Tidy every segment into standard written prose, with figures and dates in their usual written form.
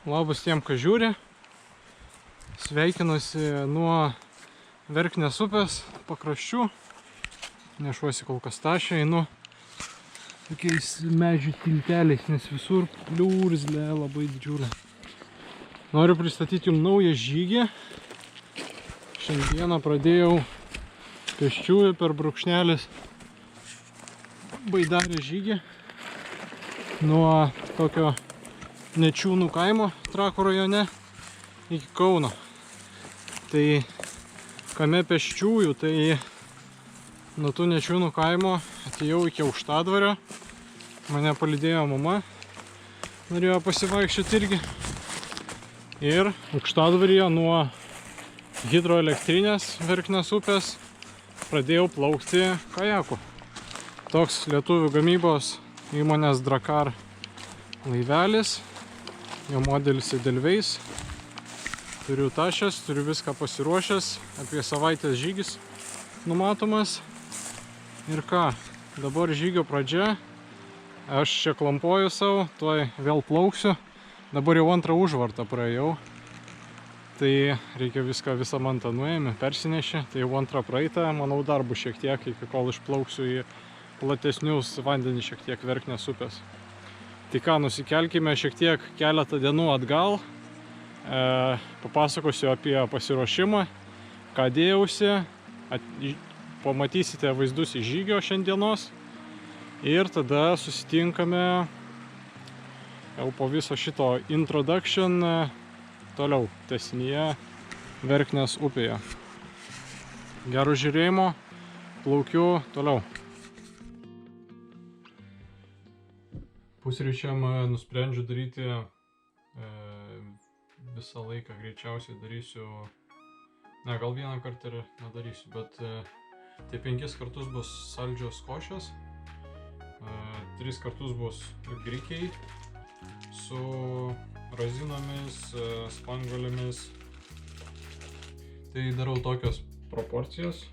Labas tiem, kas žiūri. Sveikinuosi nuo Verknės upės pakraščių. Nešuosi kol kas tašę, einu tokiais medžių tilteliais, nes visur pliurzlė labai didžiulė. Noriu pristatyti jums naują žygį. Šiandieną pradėjau pėsčiųjų per Brūkšnelis Baidarės žygį nuo tokio Nečiūnų kaimo Trakų rajone iki Kauno. Tai kame pėsčiųjų, tai nuo tų Nečiūnų kaimo atėjau iki Aukštadvario. Mane palydėjo mama, norėjo pasivaikščioti irgi. Ir Aukštadvaryje nuo hidroelektrinės Verknės upės pradėjau plaukti kajaku. Toks lietuvių gamybos įmonės Drakar laivelis. Jo modelis Edelweiss. Turiu tašęs, turiu viską pasiruošęs. Apie savaitės žygis numatomas. Ir ką, dabar žygio pradžia. Aš čia klampoju savo, tuoj vėl plauksiu. Dabar jau antrą užvartą praėjau. Tai reikia visą mantą nuėjami, persinešė. Tai jau antrą praeitą, manau dar bus šiek tiek, iki kol išplauksiu į platesnius vandenį šiek tiek Verknės upės. Tai ką, nusikelkime šiek tiek keletą dienų atgal. Papasakosiu apie pasiruošimą, ką dėjausi. Pamatysite vaizdus iš žygio šiandienos. Ir tada susitinkame jau po viso šito introduction toliau tęsinyje Verknės upėje. Gero žiūrėjimo, plaukiu toliau. Pusryčiam nusprendžiu daryti visą laiką, greičiausiai darysiu, ne, gal vieną kartą ir nedarysiu, bet tie 5 kartus bus saldžios košės, 3 kartus bus grikiai su razinomis, spanguolėmis. Tai darau tokias proporcijas,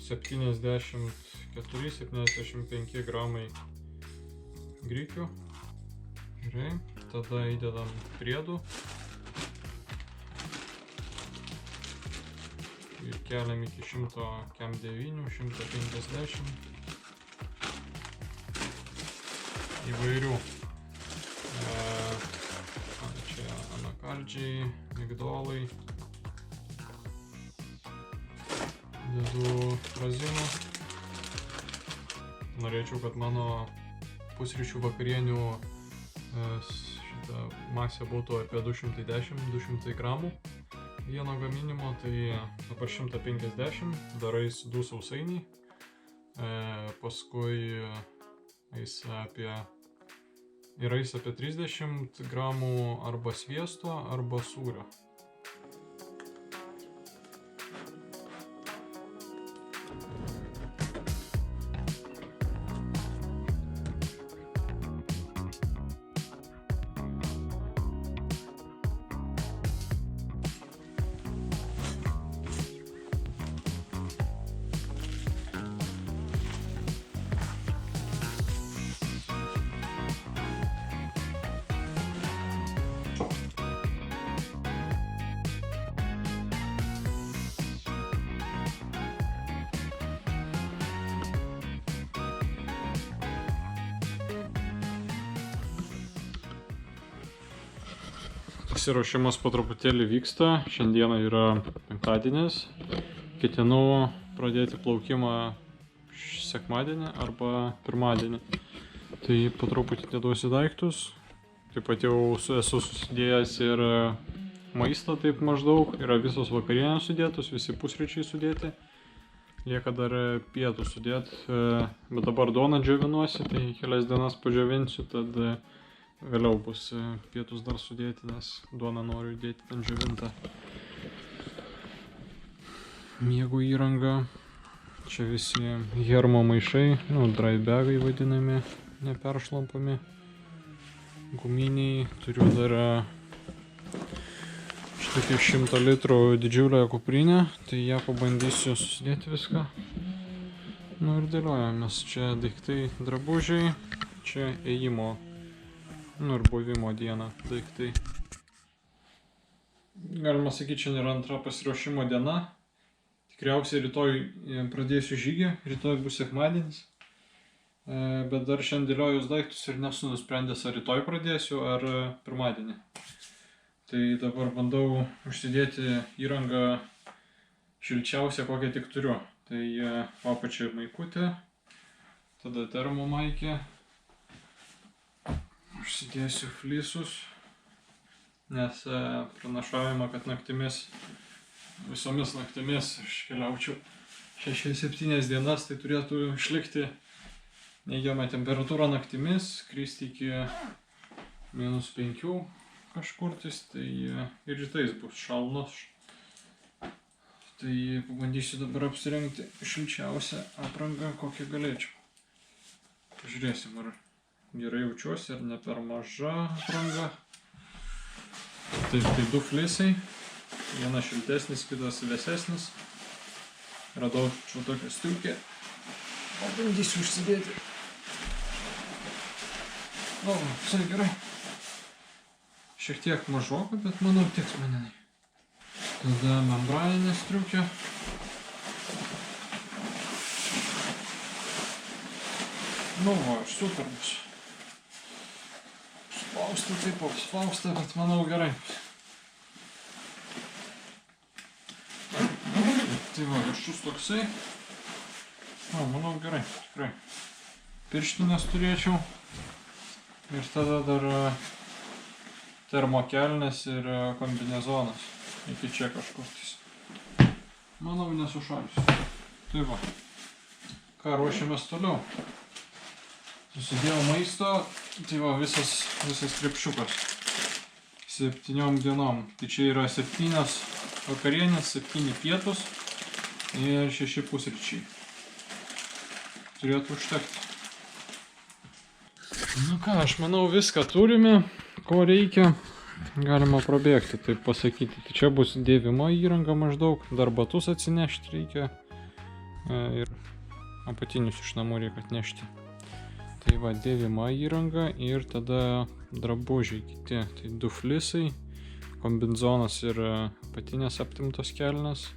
74-75 gramai grikių. Gerai, tada įdedam priedų ir keliam iki 109-150 įvairių. Čia anakardžiai, migdolai, dedu razinų. Norėčiau, kad mano pusryčių vakarienių šitą masę būtų apie 210-200 gramų vieno gaminimo, tai dabar 150, darais 2 sausainiai, paskui eis apie 30 gramų arba sviesto, arba sūrio. Pasiruošimas po truputėlį vyksta. Šiandieną yra penktadienis. Ketinu pradėti plaukimą sekmadienį arba pirmadienį. Tai po truputį deduosi daiktus. Taip pat jau esu susidėjęs ir maistą taip maždaug. Yra visos vakarienės sudėtos, visi pusryčiai sudėti. Lieka dar pietų sudėti. Bet dabar duoną džiovinuosi, tai kelias dienas padžiovinsiu, tad vėliau bus pietus dar sudėti, nes duoną noriu įdėti ten džiovintą. Miego įranga. Čia visi hermo maišai, dry bagai vadinami, neperšlampami. Guminiai. Turiu dar šitokį 100 litrų didžiulę kuprinę, tai ją pabandysiu susidėti viską. Nu ir dėliojamės. Čia daiktai, drabužiai, čia ėjimo Nu ir buvimo diena daiktai. Galima sakyti, šiandien yra antra pasiruošimo diena. Tikriausiai rytoj pradėsiu žygį, rytoj bus sekmadienis. Bet dar šiandien dėliojus daiktus ir nesu nusprendęs, ar rytoj pradėsiu, ar pirmadienį. Tai dabar bandau užsidėti įrangą šilčiausią, kokią tik turiu. Tai apačia maikutė, tada termomaikė. Užsidėsiu flysus, nes pranašavimą, kad naktimis, visomis naktimis aš keliaučiau 6-7 dienas, tai turėtų išlikti neigiama temperatūra naktimis, kristi iki -5 kažkurtis, tai ir rytais bus šalnos. Tai pabandysiu dabar apsirengti šilčiausią aprangą, kokią galėčiau. Pažiūrėsim, ar gerai jaučiuosi, ar ne per maža apranga. Taip, tai 2 flisai. Vienas šiltesnis, kitas vėsesnis. Radau čia tokią striukę. Pabandysiu užsidėti. O, visai gerai. Šiek tiek mažoka, bet manau tiks manenai. Tada membraninė striukė. Nu va, super bus. Spausta taip apspausta, bet manau gerai. Tai va, viršus toksai. O, manau gerai, tikrai. Pirštinės turėčiau. Ir tada dar termokelnes ir kombinezonas. Iki čia kažkurtis. Manau, nesušalsiu. Tai va. Ką ruošiamės toliau? Susidėjau maisto, tai va visas krepšiukas 7 dienom. Tai čia yra 7 vakarienės, 7 pietus ir 6 pusryčiai. Turėtų užtekti. Nu ką, aš manau viską turime, ko reikia. Galima prabėgti, taip pasakyti. Tai čia bus dėvimo įranga maždaug, dar batus atsinešti reikia ir apatinius iš namų reikia atnešti. Tai va, dėvima įranga ir tada drabužiai kiti. Tai 2 flisai, kombinzonas ir apatinės aptimtos kelnes,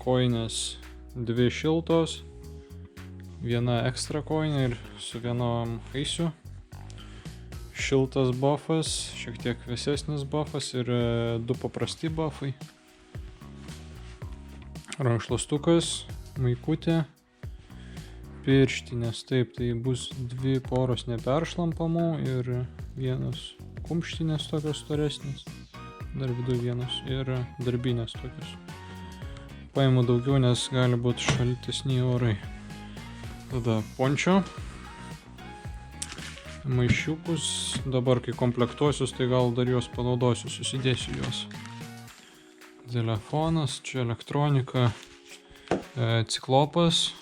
kojinės 2 šiltos, viena ekstra kojinė ir su vienom eisiu. Šiltas buffas, šiek tiek vėsesnis buffas ir 2 paprasti buffai. Rankšluostukas, maikutė. Pirštinės, taip, tai bus 2 poros neperšlampamų ir vienos kumštinės tokios storesnės, dar vidu vienos ir darbinės tokios. Paimu daugiau, nes gali būti šaltesni orai. Tada pončio, maišiukus, dabar kai komplektuosius, tai gal dar juos panaudosiu, susidėsiu juos. Telefonas, čia elektronika, ciklopas,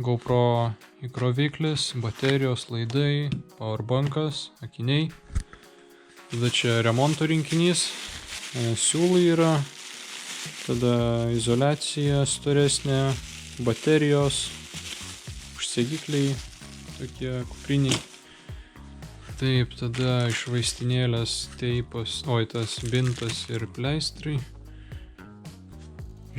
GoPro įkroviklis, baterijos, laidai, powerbankas, akiniai. Tada čia remonto rinkinys, siūlai yra, tada izoliacija storesnė, baterijos, užsegikliai, tokie kupriniai. Taip, tada iš vaistinėlės teipas, tas bintas ir pleistrai.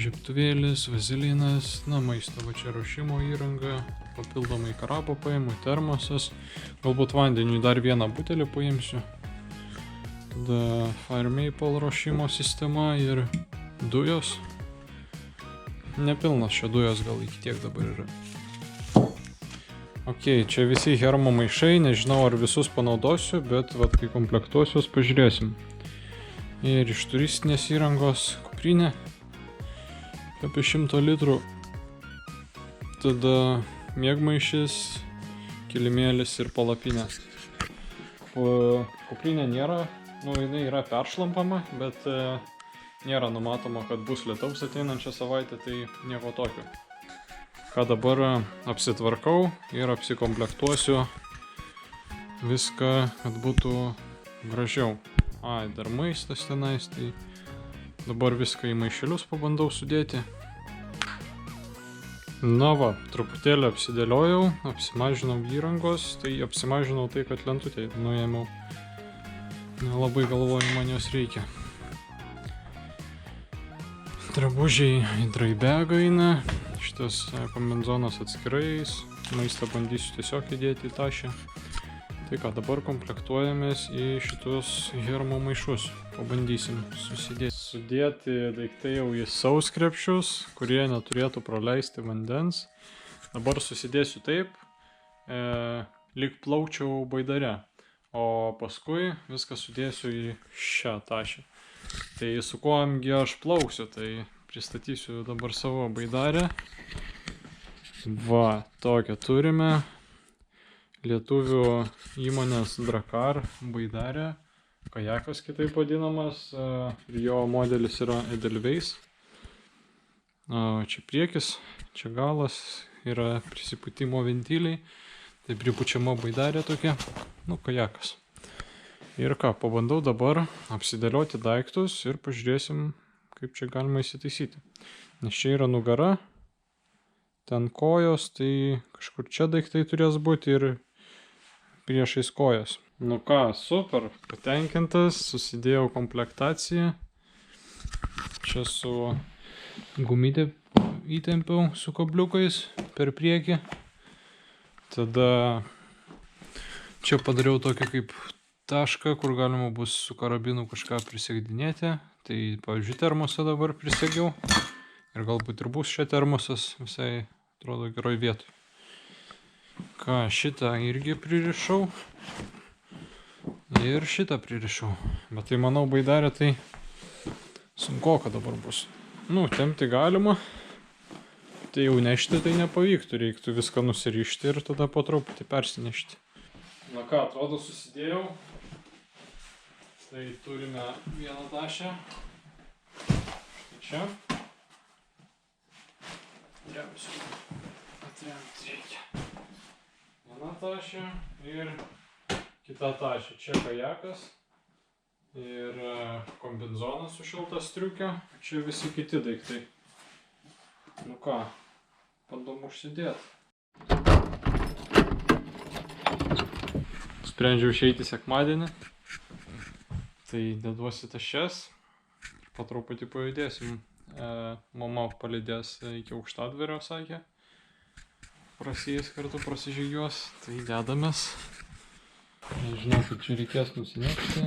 Žiebtuvėlis, vazelinas, na maisto, va čia ruošimo įranga, papildomai karabo paimu, termosas, galbūt vandeniui dar vieną butelį paimsiu. Tada Fire Maple ruošimo sistema ir dujos. Nepilnas čia dujos, gal iki tiek dabar yra. Ok, čia visi hermo maišai, nežinau ar visus panaudosiu, bet vat kai komplektuosius pažiūrėsim. Ir iš turistinės įrangos kuprinė. Apie 100 litrų. Tada miegmaišis, kilimėlis ir palapinė. Kuprinė nėra, jinai yra peršlampama, bet nėra numatoma, kad bus lietaus ateinančią savaitę, tai nieko tokio. Ką dabar apsitvarkau ir apsikomplektuosiu viską, kad būtų gražiau. Dar maistas tenais, tai dabar viską į maišelius pabandau sudėti. Na va, truputėlį apsidėliojau, apsimažinau įrangos, tai apsimažinau tai, kad lentutę nuėmiau. Nelabai galvoju, man jos reikia. Drabužiai į draibegą eina, šitas kombinezonas atskirais, maistą bandysiu tiesiog įdėti į tašę. Tai ką, dabar komplektuojamės į šitus hermo maišus, pabandysim susidėti. Sudėti daiktai jau į sauskrepšius, kurie neturėtų praleisti vandens. Dabar susidėsiu taip, lyg plaukčiau baidare, o paskui viską sudėsiu į šią tašę. Tai su kuomgi aš plauksiu, tai pristatysiu dabar savo baidarę. Va, tokią turime. Lietuvių įmonės Drakar baidarė. Kajakas kitaip vadinamas. Ir jo modelis yra Edelweiss. Čia priekis, čia galas, yra prisipūtimo ventiliai. Tai pripučiama baidarė tokia, kajakas. Ir ką, pabandau dabar apsidėlioti daiktus ir pažiūrėsim, kaip čia galima įsitaisyti. Nes čia yra nugara, ten kojos, tai kažkur čia daiktai turės būti ir priešais kojas. Nu ką, super, patenkintas, susidėjau komplektaciją. Čia su gumytė įtempiau su kabliukais per priekį. Tada čia padariau tokį kaip tašką, kur galima bus su karabinu kažką prisegdinėti. Tai, pavyzdžiui, termosą dabar prisegiau. Ir galbūt ir bus čia termosas visai, atrodo, geroj vietoj. Ką, šitą irgi pririšau. Ir šitą pririšau. Bet tai, manau, baidarė tai sunkoka dabar bus. Tempti galima. Tai jau nešti tai nepavyktų. Reiktų viską nusirišti ir tada po truputį persinešti. Na ką, atrodo, susidėjau. Tai turime vieną tašę. Štai čia. Atremti reikia. Viena tašė ir kita tašė. Čia kajakas ir kombinezonas su šilta striukė. Čia visi kiti daiktai. Nu ką, bandom užsidėti. Sprendžiau išeiti sekmadienį. Tai deduosi tašes ir po truputį pajudėsim. Mama palydės iki Aukštadvario, sakė. Prasijais kartu prasižygiuos, tai dedamės. Nežinau, kaip čia reikės nusinešti.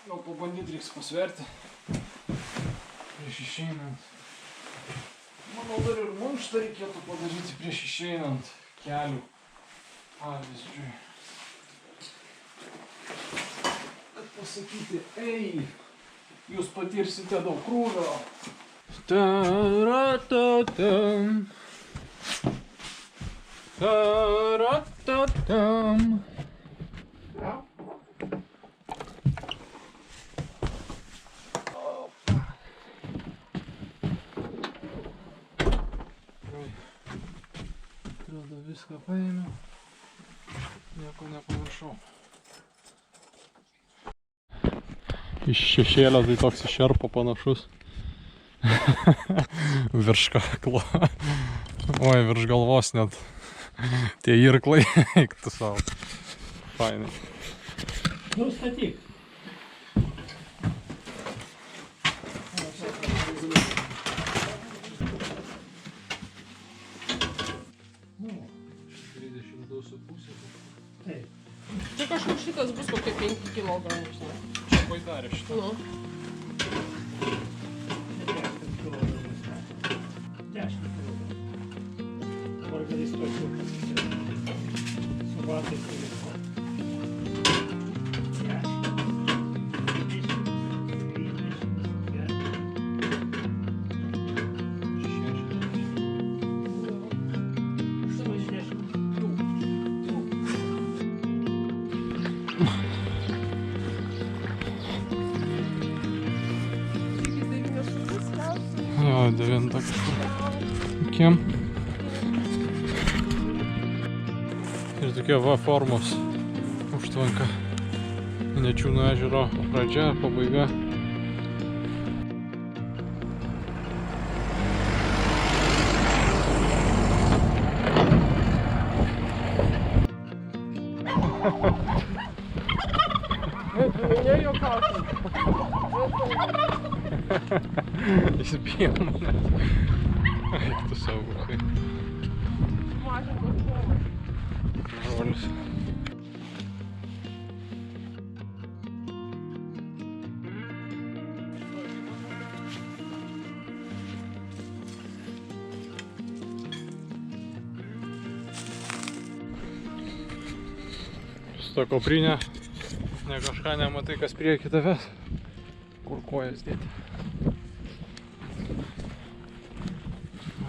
Gal pabandyti reiks pasverti prieš išeinant. Manau, dar ir mankštą reikėtų padaryti prieš išeinant kelių pavyzdžiui. Kad pasakyti, ei, jūs patirsite daug krūvio. Taratatam. Taratatam. Atrodo, viską paėmiau, nieko nepamiršau. Iš šešėlio tai toks iš šerpo panašus. Virš kaklo. Oi, virš galvos net. Tie irklai, eik tu savo. Fainai. Statyk. Čia kažkur šitas bus kokie 5 kg. Čia baidarė šitą. Nu. 10 kg. Dabar gali stoti. Su batais įlipo. 9 kažkur. Ir tokie va formos užtvanka. Nečiūnų ežero pradžia, pabaiga. Jis bijo manęs. Eik tu savo, kai. Žolis. Su to koprinė, ne kažką nematai, kas prieki tavęs. Kur kojas dėti.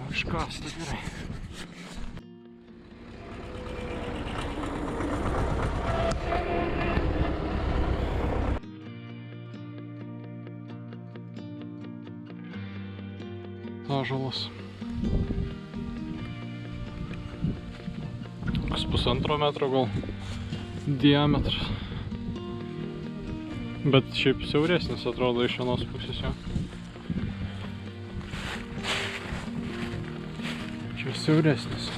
Iškasta gerai. Ąžuolas. Koks 1,5 metro gal diametras. Bet šiaip siauresnis atrodo iš vienos pusės jo. Čia siauresnis.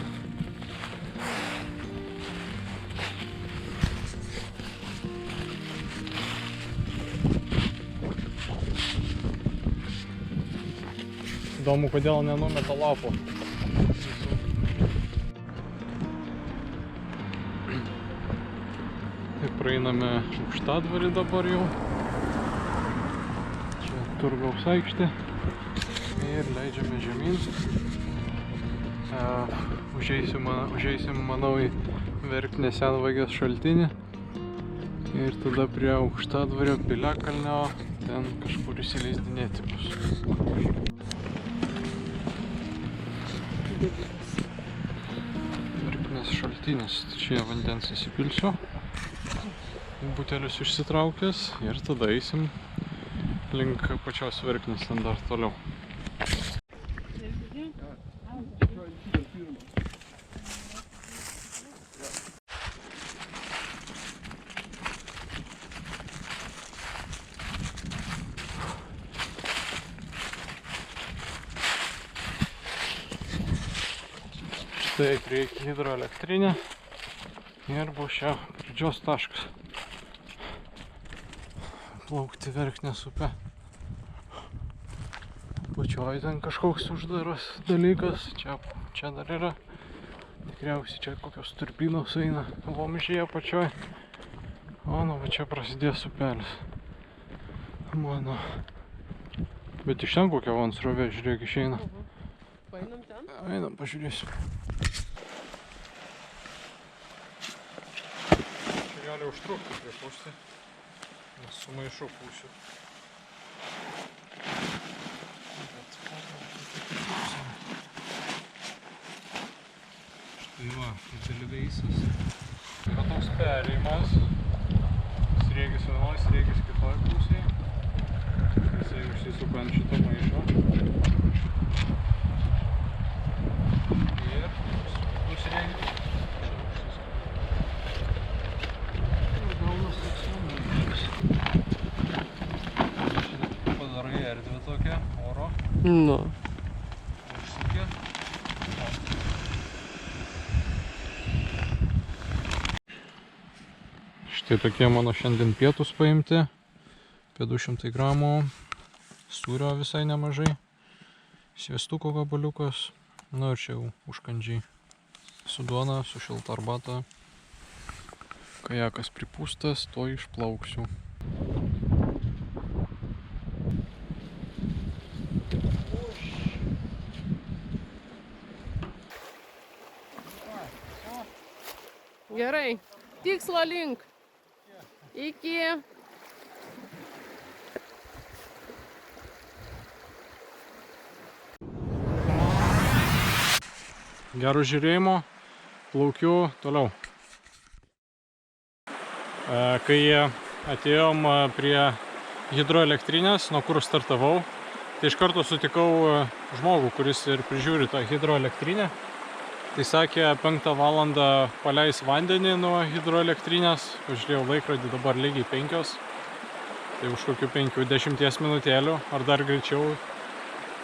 Įdomu, kodėl nenumeta lapų. Tai praeiname Aukštadvarį dabar jau. Čia Turgaus aikštė. Ir leidžiame žemyn. Užeisim, manau, į Verknės Senvagės šaltinį. Ir tada prie Aukštadvario piliakalnio ten kažkur įsileisdinėti bus. Verknės šaltinis, čia vandens įsipilsiu, butelius išsitraukęs ir tada eisim link pačios Verknės ten dar toliau. Tai reikia hidroelektrinė ir bus čia pradžios taškas. Plaukti Verknės upe. Pačioj ten kažkoks uždaras dalykas. Čia dar yra. Tikriausiai čia kokios turbinos eina vamzdžiai apačioj. O, nu, va čia prasidės upelis. Mano. Bet iš ten kokia vansrovė, žiūrėk, išeina. Paeinam ten? Einam, pažiūrėsim. Čia gali užtrukti pripūsti, nes sumaišau pusių. Štai va, Delveisas. Yra toks perėjimas. Sriegis vienoj, sriegis kitoj pusėje. Jisai užsisuka ant šito maišo. Ir nusirengti. Ir gaunas toks maišas. Šitą padarai erdvę tokią, oro. Nu. Užsukė. Štai tokie mano šiandien pietus paimti. Apie 200 gramų. Sūrio visai nemažai. Sviestuko gabaliukas. Nu ir čia jau užkandžiai su duona, su šilta arbata. Kajakas pripūstas, to išplauksiu. Gerai. Tikslo link. Iki. Gerų žiūrėjimo, plaukiu toliau. Kai atėjom prie hidroelektrinės, nuo kur startavau, tai iš karto sutikau žmogų, kuris ir prižiūri tą hidroelektrinę. Tai sakė, 5 valandą paleis vandenį nuo hidroelektrinės. Pažiūrėjau laikrodį, dabar lygiai 5. Tai už kokių 5-10 minutėlių, ar dar greičiau,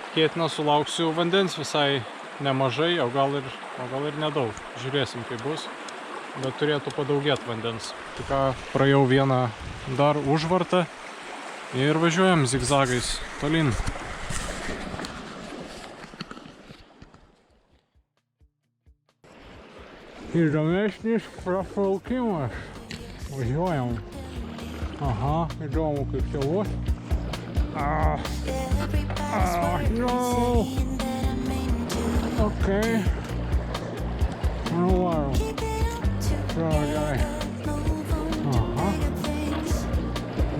tikėtina sulauksiu vandens visai nemažai, o gal ir nedaug. Žiūrėsim, kaip bus, bet turėtų padaugėti vandens. Tik ką praėjau vieną dar užvartą ir važiuojam zigzagais tolyn. Įdomesnis praplaukimas. Važiuojam. Aha, įdomu kaip čia bus. No. Okay. Nu varom. Gerai. Aha.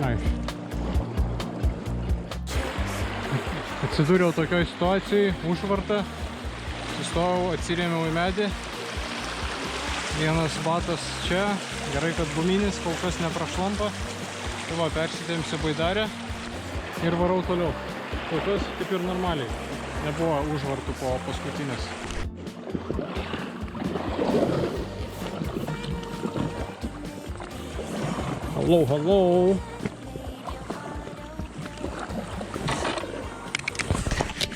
Nice. Atsidūriau tokioj situacijai, užvartą. Sustojau, atsirėmiau į medį. Vienas batas čia, gerai kad guminis, kol kas neprašlampa. Tai va, persitėmsiu baidarę ir varau toliau. Kol kas kaip ir normaliai, nebuvo užvartų po paskutinės. Hello, hello!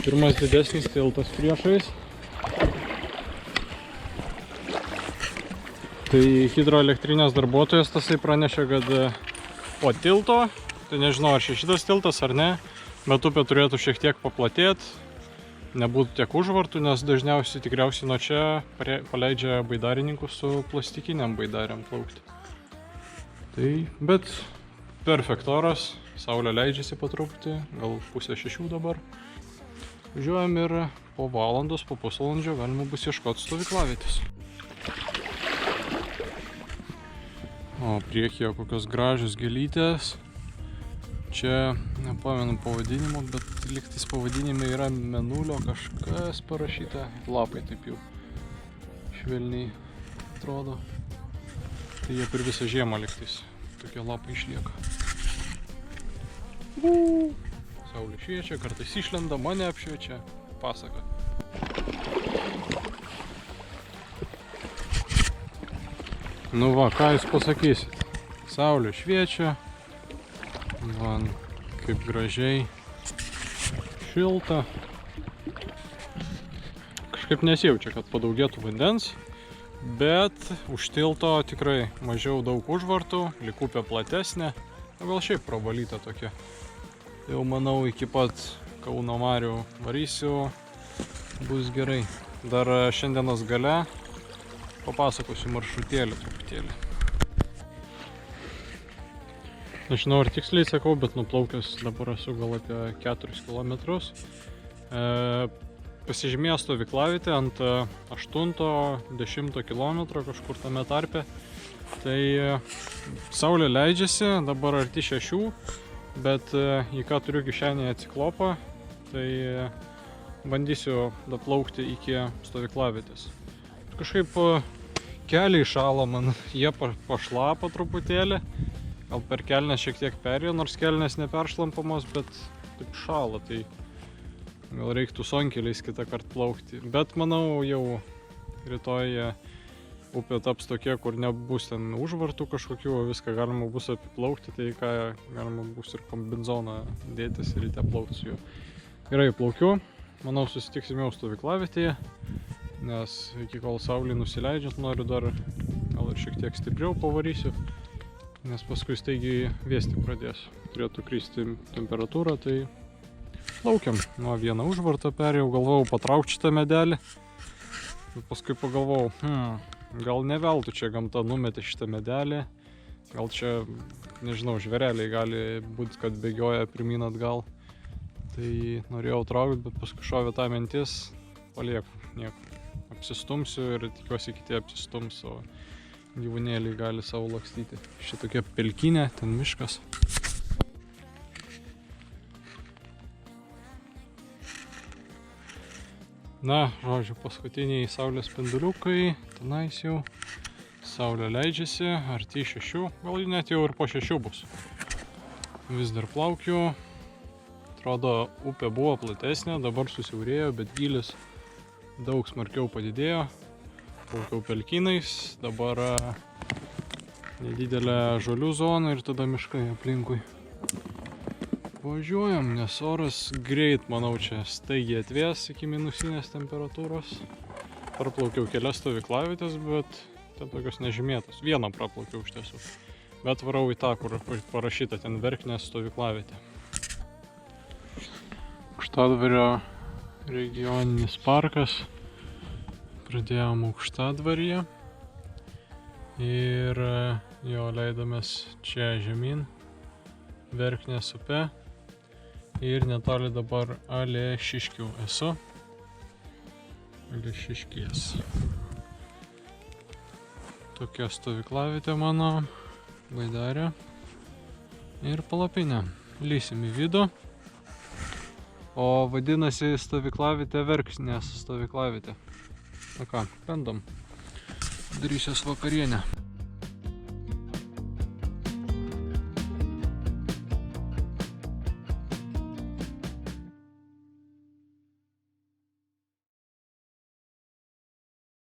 Pirmas didesnis tiltas priešais. Tai hidroelektrinės darbuotojas tasai pranešė, kad po tilto, tai nežinau ar šitas tiltas ar ne, bet upė turėtų šiek tiek paplatėti, nebūtų tiek užvartų, nes dažniausiai tikriausiai nuo čia paleidžia baidarininkus su plastikiniam baidariam plaukti. Tai, bet perfekt oras, saulė leidžiasi po truputį, gal 5:30 dabar. Važiuojam ir po valandos, po pusvalandžio galima bus ieškoti stovyklavietės. O priekyje kokios gražios gėlytės. Čia nepamenu pavadinimo, bet lygtais pavadinime yra mėnulio kažkas parašyta. Lapai taip jau švelniai atrodo. Tai jie per visą žiemą lygtais tokie lapai išlieka. Saulė šviečia, kartais išlenda, mane apšviečia. Pasaka. Nu va, ką jūs pasakysit? Saulė šviečia. Man kaip gražiai. Šilta. Kažkaip nesijaučia, kad padaugėtų vandens. Bet už tilto tikrai mažiau daug užvartų. Lyg upė platesnė. Gal šiaip pravalyta tokia. Jau manau iki pat Kauno marių varysiu. Bus gerai. Dar šiandienos gale papasakosiu maršrutėlį truputėlį. Nežinau ar tiksliai sakau, bet nuplaukęs dabar esu gal apie 4 km. Pasižymėjęs stovyklavietę ant 8-10 km kažkur tame tarpe. Tai saulė leidžiasi, dabar arti 6, bet į ką turiu kišenėje ciklopą, tai bandysiu daplaukti iki stovyklavietės. Kažkaip keliai šalo man, jie pašlapo truputėlį, gal per kelnes šiek tiek perėjo, nors kelnes neperšlampamos, bet taip šalo, tai gal reiktų sonkeliais kitą kartą plaukti. Bet manau jau rytoj upė taps tokia, kur nebus ten užvartų kažkokių, viską galima bus apiplaukti, tai ką galima bus ir kombinezoną dėtis ir ryte plaukti su juo. Gerai, plaukiu, manau susitiksim jau stovyklavietėje, nes iki kol saulė nusileidžiant noriu dar gal ir šiek tiek stipriau pavarysiu, nes paskui staigiai vėsti pradės. Turėtų kristi temperatūra, tai plaukiam. Nuo vieną užvartą perėjau, galvojau patraukti šitą medelį, bet paskui pagalvojau, gal ne veltui čia gamta numetė šitą medelį, gal čia, nežinau, žvėreliai gali būti, kad bėgioja pirmyn atgal. Tai norėjau traukti, bet paskui šovė tą mintis, palieku, nieko. Apsistumsiu ir tikiuosi kiti apsistums, o gyvūnėliai gali savo lakstyti. Šitokia pelkinė, ten miškas. Na, žodžiu, paskutiniai saulės spinduliukai, tenais jau saulė leidžiasi, arti 6, gal net jau ir po 6 bus. Vis dar plaukiu, atrodo upė buvo platesnė, dabar susiaurėjo, bet gylis daug smarkiau padidėjo. praplaukiau pelkynais, dabar nedidelė žolių zona ir tada miškai aplinkui. Važiuojam, nes oras greit, manau, čia staigiai atvės iki minusinės temperatūros. Praplaukiau kelias stovyklavietės, bet ten tokios nežymėtos. Vieną praplaukiau iš tiesų. Bet varau į tą, kur parašyta ten Verknės stovyklavietė. Aukštadvario regioninis parkas. Pradėjom Aukštadvaryje. Ir jo leidomės čia žemyn. Verknės upe. Ir netoli dabar Alešiškių esu. Alešiškės. Tokia stovyklavietė mano, baidarė ir palapinė. Lysim į vidų. O vadinasi stovyklavietė Verknės stovyklavietė. Na ką, bandom. Darysiuos vakarienę.